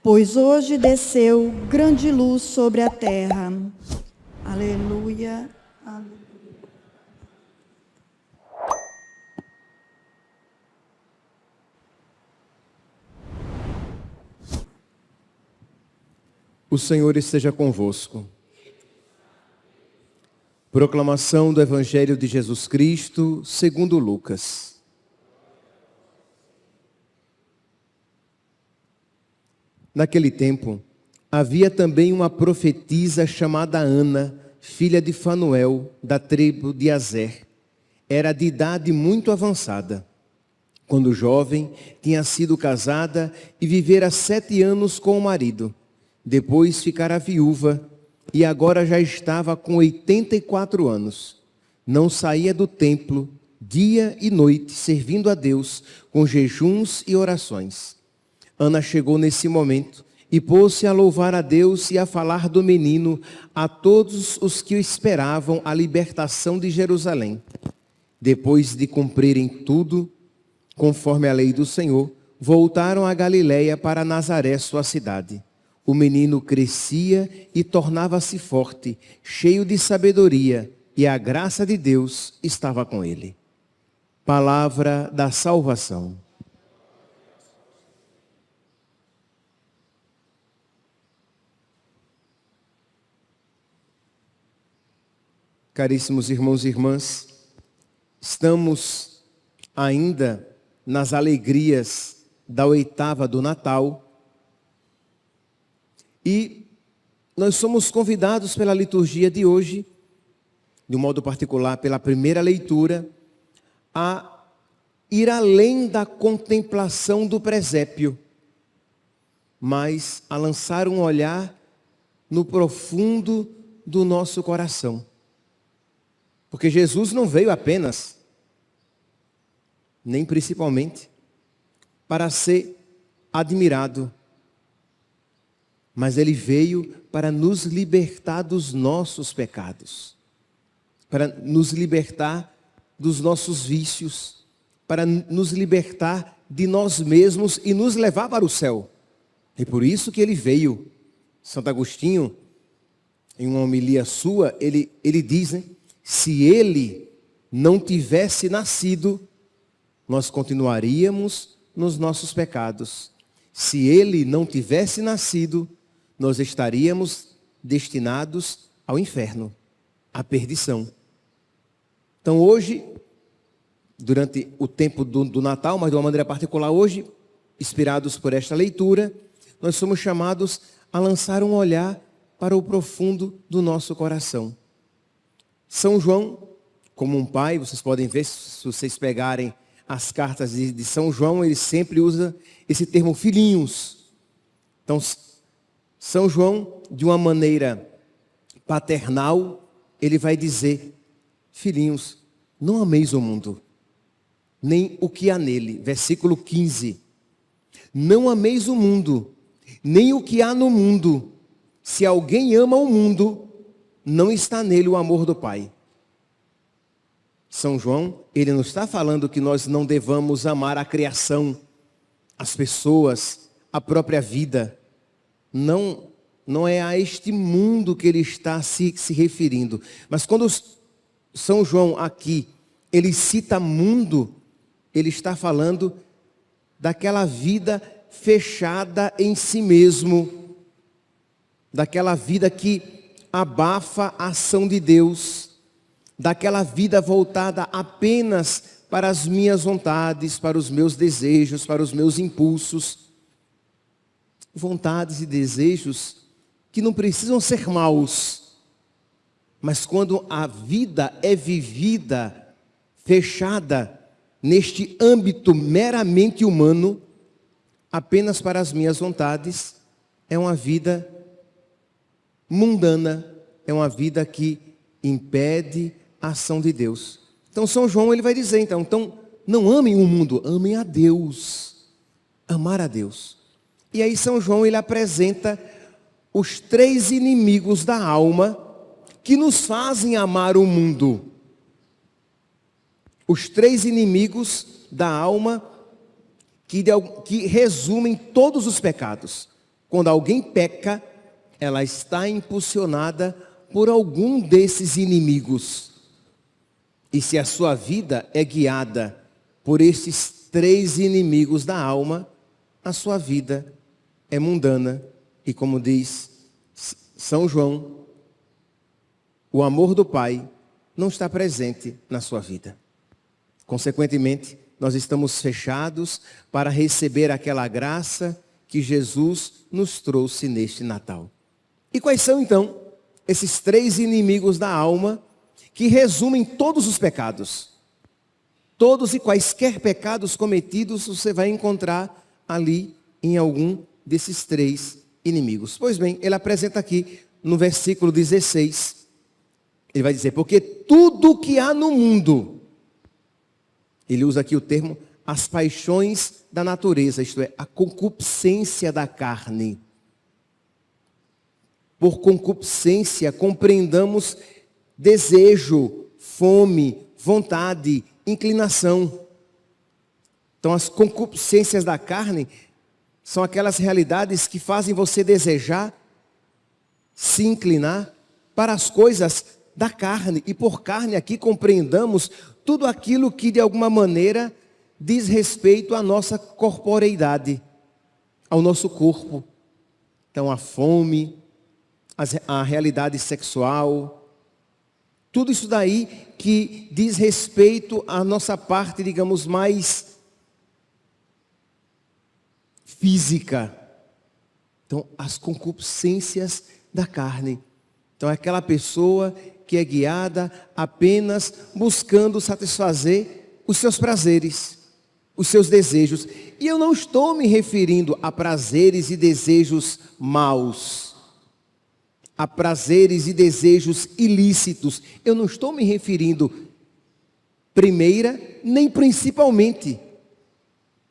Pois hoje desceu grande luz sobre a terra. Aleluia. Aleluia. O Senhor esteja convosco. Proclamação do Evangelho de Jesus Cristo, segundo Lucas. Naquele tempo, havia também uma profetisa chamada Ana, filha de Fanuel, da tribo de Aser. Era de idade muito avançada. Quando jovem, tinha sido casada e vivera 7 anos com o marido. Depois ficara viúva e agora já estava com 84 anos. Não saía do templo, dia e noite, servindo a Deus com jejuns e orações. Ana chegou nesse momento e pôs-se a louvar a Deus e a falar do menino a todos os que esperavam a libertação de Jerusalém. Depois de cumprirem tudo, conforme a lei do Senhor, voltaram a Galiléia para Nazaré, sua cidade. O menino crescia e tornava-se forte, cheio de sabedoria, e a graça de Deus estava com ele. Palavra da salvação. Caríssimos irmãos e irmãs, estamos ainda nas alegrias da oitava do Natal e nós somos convidados pela liturgia de hoje, de um modo particular pela primeira leitura, a ir além da contemplação do presépio, mas a lançar um olhar no profundo do nosso coração. Porque Jesus não veio apenas, nem principalmente, para ser admirado, mas Ele veio para nos libertar dos nossos pecados, para nos libertar dos nossos vícios, para nos libertar de nós mesmos e nos levar para o céu. E por isso que Ele veio. Santo Agostinho, em uma homilia sua, ele diz, né? Se Ele não tivesse nascido, nós continuaríamos nos nossos pecados. Se Ele não tivesse nascido, nós estaríamos destinados ao inferno, à perdição. Então hoje, durante o tempo do Natal, mas de uma maneira particular hoje, inspirados por esta leitura, nós somos chamados a lançar um olhar para o profundo do nosso coração. São João, como um pai, vocês podem ver, se vocês pegarem as cartas de São João, ele sempre usa esse termo filhinhos. Então, São João, de uma maneira paternal, ele vai dizer, filhinhos, não ameis o mundo, nem o que há nele. Versículo 15. Não ameis o mundo, nem o que há no mundo. Se alguém ama o mundo, não está nele o amor do Pai. São João, ele não está falando que nós não devamos amar a criação, as pessoas, a própria vida. Não é a este mundo que ele está se referindo. Mas quando São João aqui, ele cita mundo, ele está falando daquela vida fechada em si mesmo, daquela vida que abafa a ação de Deus, daquela vida voltada apenas para as minhas vontades, para os meus desejos, para os meus impulsos. Vontades e desejos que não precisam ser maus, mas quando a vida é vivida, fechada, neste âmbito meramente humano, apenas para as minhas vontades, é uma vida mundana, é uma vida que impede a ação de Deus. Então São João ele vai dizer, então não amem o mundo, amem a Deus, amar a Deus. E aí São João ele apresenta os 3 inimigos da alma que nos fazem amar o mundo. Os 3 inimigos da alma que resumem todos os pecados. Quando alguém peca, ela está impulsionada por algum desses inimigos. E se a sua vida é guiada por esses 3 inimigos da alma, a sua vida é mundana. E como diz São João, o amor do Pai não está presente na sua vida. Consequentemente, nós estamos fechados para receber aquela graça que Jesus nos trouxe neste Natal. E quais são então esses 3 inimigos da alma que resumem todos os pecados? Todos e quaisquer pecados cometidos você vai encontrar ali em algum desses 3 inimigos. Pois bem, ele apresenta aqui no versículo 16, ele vai dizer, porque tudo que há no mundo, ele usa aqui o termo, as paixões da natureza, isto é, a concupiscência da carne. Por concupiscência, compreendamos desejo, fome, vontade, inclinação. Então, as concupiscências da carne são aquelas realidades que fazem você desejar, se inclinar para as coisas da carne. E por carne aqui compreendamos tudo aquilo que de alguma maneira diz respeito à nossa corporeidade, ao nosso corpo. Então a fome, a realidade sexual, tudo isso daí que diz respeito à nossa parte, digamos, mais física. Então as concupiscências da carne. Então é aquela pessoa que é guiada apenas buscando satisfazer os seus prazeres, os seus desejos. E eu não estou me referindo a prazeres e desejos maus, a prazeres e desejos ilícitos. Eu não estou me referindo primeira nem principalmente,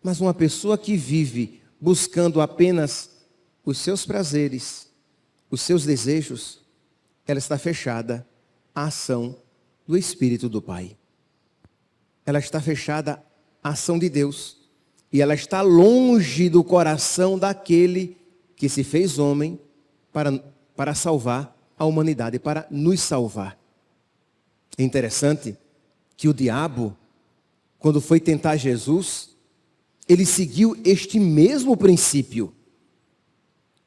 mas uma pessoa que vive buscando apenas os seus prazeres, os seus desejos, ela está fechada à ação do Espírito do Pai. Ela está fechada à ação de Deus. E ela está longe do coração daquele que se fez homem para salvar a humanidade, para nos salvar. É interessante que o diabo, quando foi tentar Jesus, ele seguiu este mesmo princípio.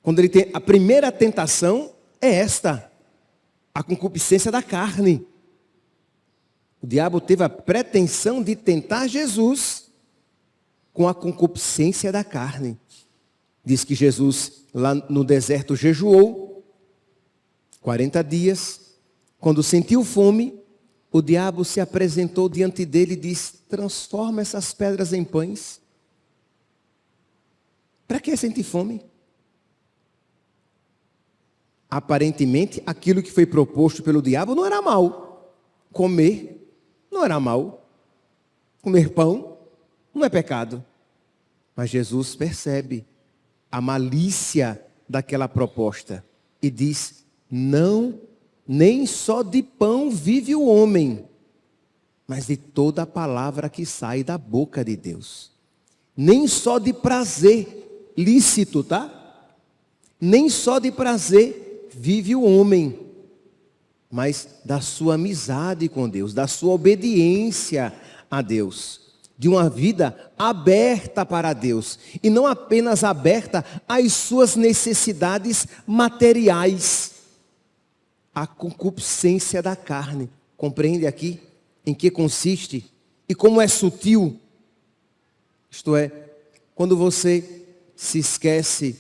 Quando ele tem a primeira tentação é esta, a concupiscência da carne. O diabo teve a pretensão de tentar Jesus com a concupiscência da carne. Diz que Jesus lá no deserto jejuou 40 dias. Quando sentiu fome, o diabo se apresentou diante dele e disse: transforma essas pedras em pães. Para que sentir fome? Aparentemente, aquilo que foi proposto pelo diabo não era mal. Comer não era mal. Comer pão não é pecado. Mas Jesus percebe a malícia daquela proposta e diz: não, nem só de pão vive o homem, mas de toda a palavra que sai da boca de Deus. Nem só de prazer lícito, tá? Nem só de prazer vive o homem, mas da sua amizade com Deus, da sua obediência a Deus, de uma vida aberta para Deus, e não apenas aberta às suas necessidades materiais. A concupiscência da carne, compreende aqui em que consiste e como é sutil? Isto é, quando você se esquece,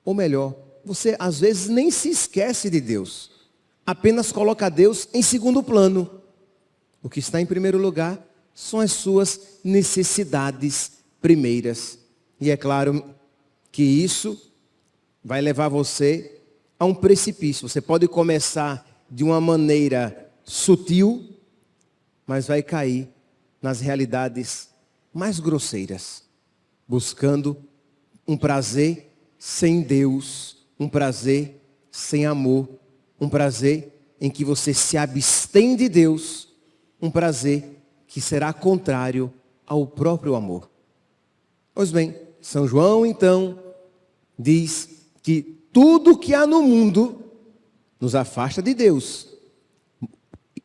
ou melhor, você às vezes nem se esquece de Deus, apenas coloca Deus em segundo plano. O que está em primeiro lugar são as suas necessidades primeiras. E é claro que isso vai levar você a um precipício. Você pode começar de uma maneira sutil, mas vai cair nas realidades mais grosseiras, buscando um prazer sem Deus, um prazer sem amor, um prazer em que você se abstém de Deus, um prazer que será contrário ao próprio amor. Pois bem, São João então diz que tudo que há no mundo nos afasta de Deus.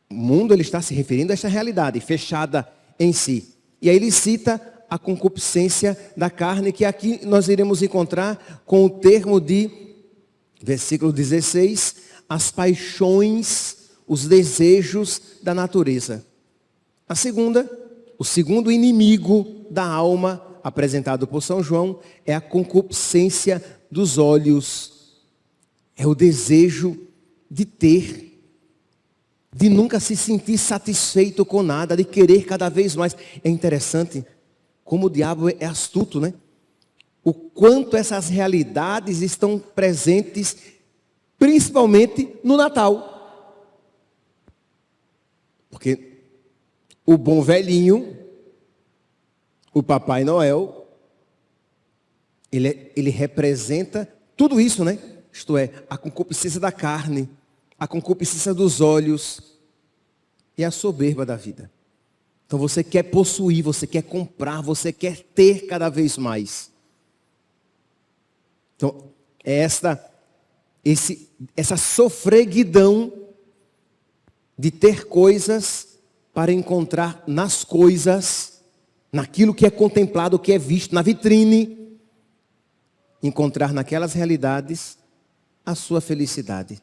O mundo, ele está se referindo a esta realidade fechada em si. E aí ele cita a concupiscência da carne, que aqui nós iremos encontrar com o termo de, versículo 16, as paixões, os desejos da natureza. O segundo inimigo da alma, apresentado por São João, é a concupiscência dos olhos. É o desejo de ter, de nunca se sentir satisfeito com nada, de querer cada vez mais. É interessante como o diabo é astuto, né? O quanto essas realidades estão presentes, principalmente no Natal. Porque o bom velhinho, o Papai Noel, ele representa tudo isso, né? Isto é, a concupiscência da carne, a concupiscência dos olhos e a soberba da vida. Então você quer possuir, você quer comprar, você quer ter cada vez mais. Então é essa sofreguidão de ter coisas para encontrar nas coisas, naquilo que é contemplado, que é visto na vitrine, encontrar naquelas realidades a sua felicidade.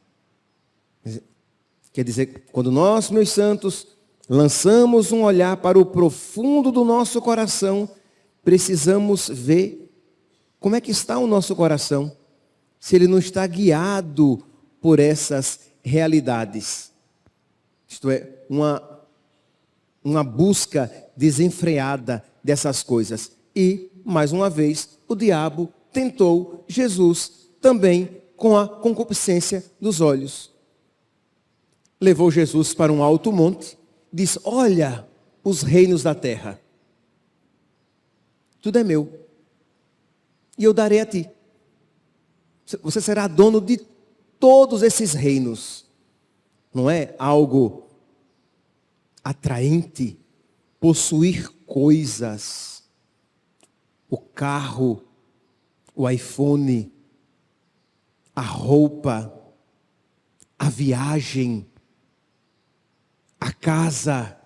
Quer dizer, quando nós, meus santos, lançamos um olhar para o profundo do nosso coração, precisamos ver como é que está o nosso coração, se ele não está guiado por essas realidades. Isto é, uma busca desenfreada dessas coisas. E, mais uma vez, o diabo tentou Jesus também com a concupiscência dos olhos. Levou Jesus para um alto monte, diz: olha os reinos da terra. Tudo é meu. E eu darei a ti. Você será dono de todos esses reinos. Não é algo atraente possuir coisas, o carro, o iPhone, a roupa, a viagem, a casa,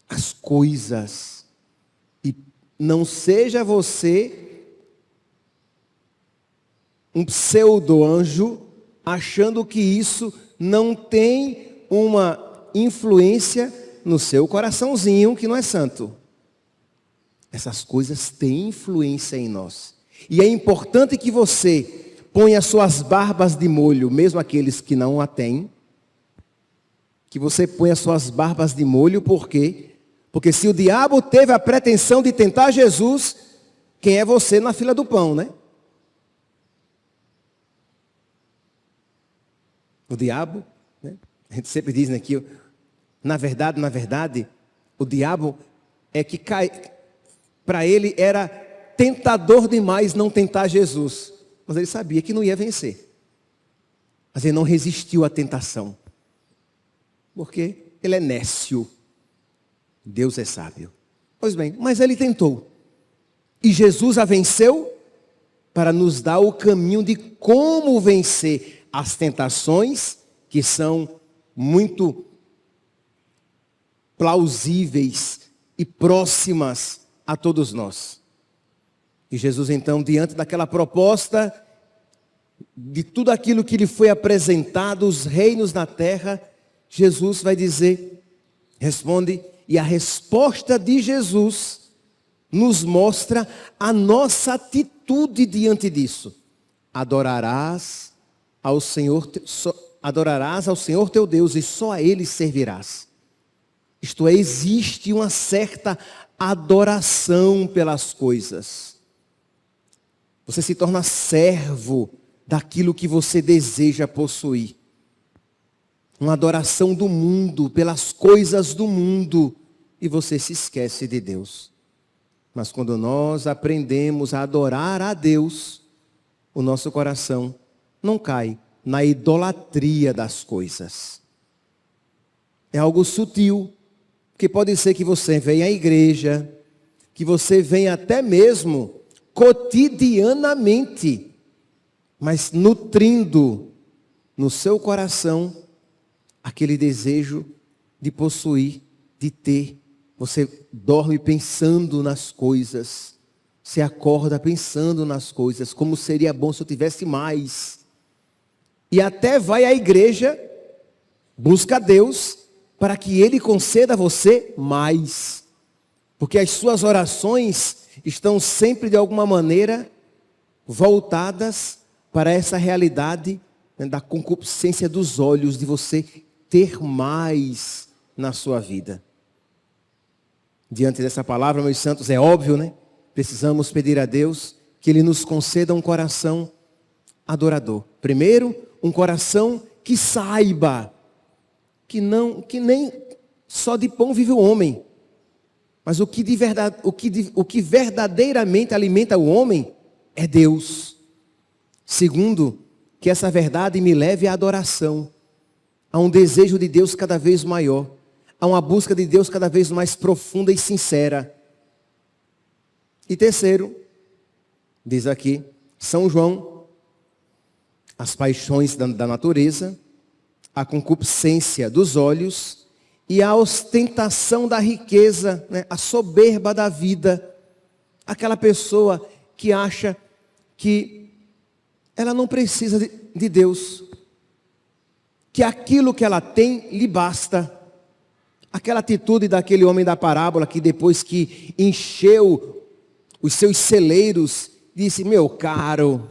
as coisas. E não seja você um pseudo-anjo achando que isso não tem uma influência no seu coraçãozinho que não é santo. Essas coisas têm influência em nós. E é importante que você ponha suas barbas de molho, mesmo aqueles que não a têm. Que você ponha suas barbas de molho, por quê? Porque se o diabo teve a pretensão de tentar Jesus, quem é você na fila do pão, né? O diabo, né? A gente sempre diz, né, que na verdade, o diabo é que para ele era tentador demais não tentar Jesus. Mas ele sabia que não ia vencer. Mas ele não resistiu à tentação. Porque ele é nécio. Deus é sábio. Pois bem, mas ele tentou. E Jesus a venceu para nos dar o caminho de como vencer as tentações, que são muito plausíveis e próximas a todos nós. E Jesus então, diante daquela proposta, de tudo aquilo que lhe foi apresentado, os reinos na terra, Jesus vai dizer, responde, e a resposta de Jesus nos mostra a nossa atitude diante disso. Adorarás ao Senhor teu Deus e só a Ele servirás. Isto é, existe uma certa adoração pelas coisas. Você se torna servo daquilo que você deseja possuir. Uma adoração do mundo, pelas coisas do mundo, e você se esquece de Deus. Mas quando nós aprendemos a adorar a Deus, o nosso coração não cai na idolatria das coisas. É algo sutil, que pode ser que você venha à igreja, que você venha até mesmo cotidianamente, mas nutrindo no seu coração aquele desejo de possuir, de ter. Você dorme pensando nas coisas, você acorda pensando nas coisas, como seria bom se eu tivesse mais. E até vai à igreja, busca a Deus, para que Ele conceda a você mais. Porque as suas orações estão sempre de alguma maneira voltadas para essa realidade, né, da concupiscência dos olhos, de você ter mais na sua vida. Diante dessa palavra, meus santos, é óbvio, né? Precisamos pedir a Deus que Ele nos conceda um coração adorador. Primeiro, um coração que saiba que nem só de pão vive o homem, mas o que verdadeiramente alimenta o homem é Deus. Segundo, que essa verdade me leve à adoração, a um desejo de Deus cada vez maior, a uma busca de Deus cada vez mais profunda e sincera. E terceiro, diz aqui, São João, as paixões da natureza, a concupiscência dos olhos e a ostentação da riqueza, né? A soberba da vida. Aquela pessoa que acha que ela não precisa de Deus, que aquilo que ela tem lhe basta. Aquela atitude daquele homem da parábola que depois que encheu os seus celeiros, disse: meu caro,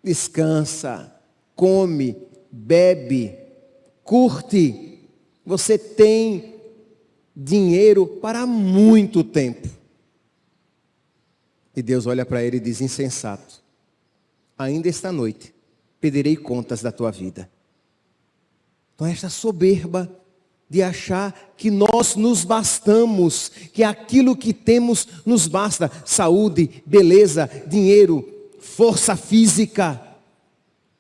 descansa, come, bebe, curte, você tem dinheiro para muito tempo. E Deus olha para ele e diz: insensato, ainda esta noite pedirei contas da tua vida. Então esta soberba de achar que nós nos bastamos, que aquilo que temos nos basta, saúde, beleza, dinheiro, força física.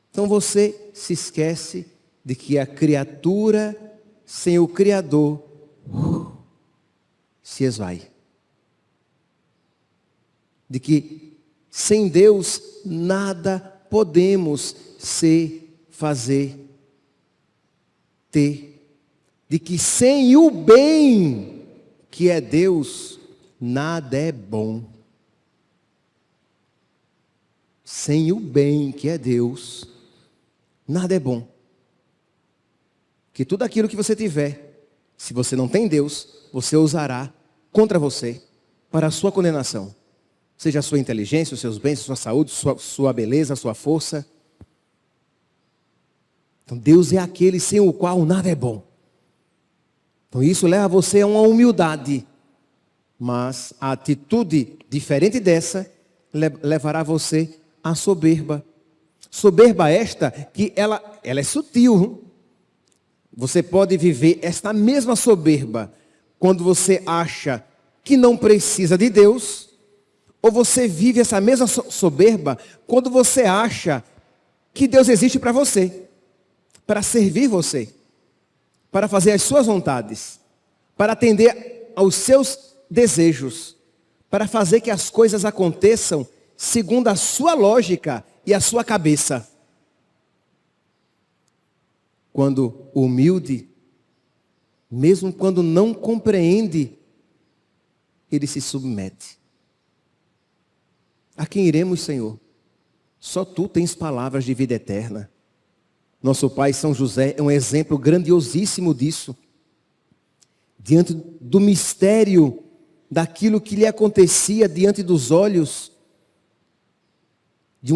Então você se esquece de que a criatura sem o Criador se esvai. De que sem Deus nada podemos ser, fazer, ter. De que sem o bem que é Deus, nada é bom. Sem o bem que é Deus, nada é bom. Que tudo aquilo que você tiver, se você não tem Deus, você usará contra você, para a sua condenação. Seja a sua inteligência, os seus bens, a sua saúde, sua beleza, a sua força. Então Deus é aquele sem o qual nada é bom. Então isso leva você a uma humildade. Mas a atitude diferente dessa levará você à soberba. Soberba esta que ela é sutil. Você pode viver esta mesma soberba quando você acha que não precisa de Deus, ou você vive essa mesma soberba quando você acha que Deus existe para você, para servir você, para fazer as suas vontades, para atender aos seus desejos, para fazer que as coisas aconteçam segundo a sua lógica e a sua cabeça. Quando humilde, mesmo quando não compreende, ele se submete. A quem iremos, Senhor? Só Tu tens palavras de vida eterna. Nosso pai São José é um exemplo grandiosíssimo disso. Diante do mistério daquilo que lhe acontecia diante dos olhos de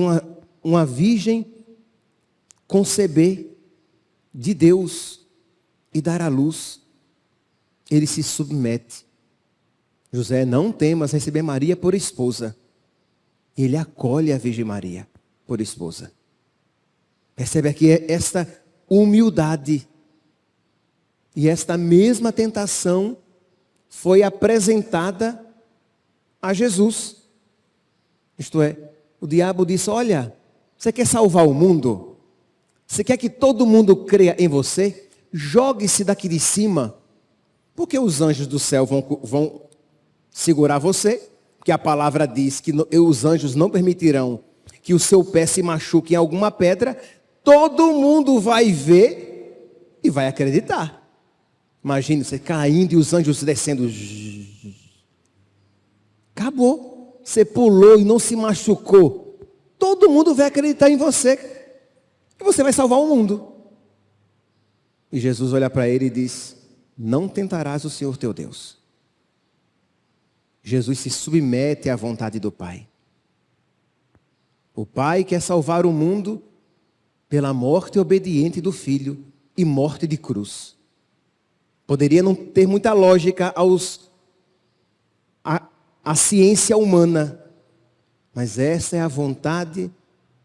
uma virgem conceber de Deus e dar à luz, ele se submete. José: não temas receber Maria por esposa. Ele acolhe a Virgem Maria por esposa. Percebe aqui esta humildade. E esta mesma tentação foi apresentada a Jesus. Isto é, o diabo disse: olha, você quer salvar o mundo? Você quer que todo mundo creia em você? Jogue-se daqui de cima. Porque os anjos do céu vão segurar você. Porque a palavra diz que os anjos não permitirão que o seu pé se machuque em alguma pedra. Todo mundo vai ver e vai acreditar. Imagine você caindo e os anjos descendo. Acabou. Você pulou e não se machucou. Todo mundo vai acreditar em você. E você vai salvar o mundo. E Jesus olha para ele e diz: não tentarás o Senhor teu Deus. Jesus se submete à vontade do Pai. O Pai quer salvar o mundo pela morte obediente do Filho e morte de cruz. Poderia não ter muita lógica à ciência humana, mas essa é a vontade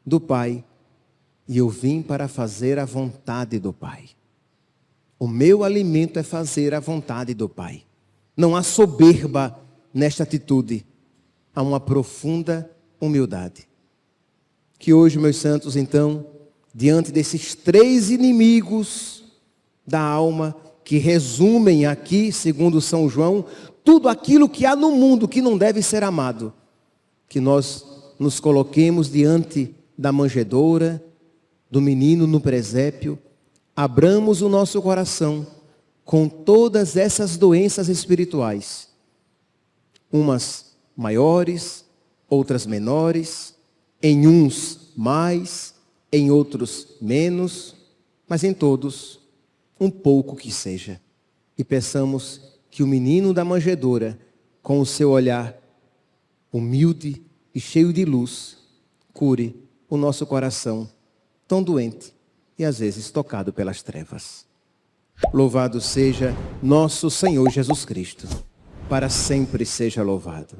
do Pai. E eu vim para fazer a vontade do Pai. O meu alimento é fazer a vontade do Pai. Não há soberba nesta atitude. Há uma profunda humildade. Que hoje, meus santos, então, diante desses 3 inimigos da alma, que resumem aqui, segundo São João, tudo aquilo que há no mundo que não deve ser amado, que nós nos coloquemos diante da manjedoura, do menino no presépio, abramos o nosso coração com todas essas doenças espirituais, umas maiores, outras menores, em uns mais, em outros menos, mas em todos um pouco que seja. E peçamos que o menino da manjedoura, com o seu olhar humilde e cheio de luz, cure o nosso coração tão doente e às vezes tocado pelas trevas. Louvado seja nosso Senhor Jesus Cristo. Para sempre seja louvado.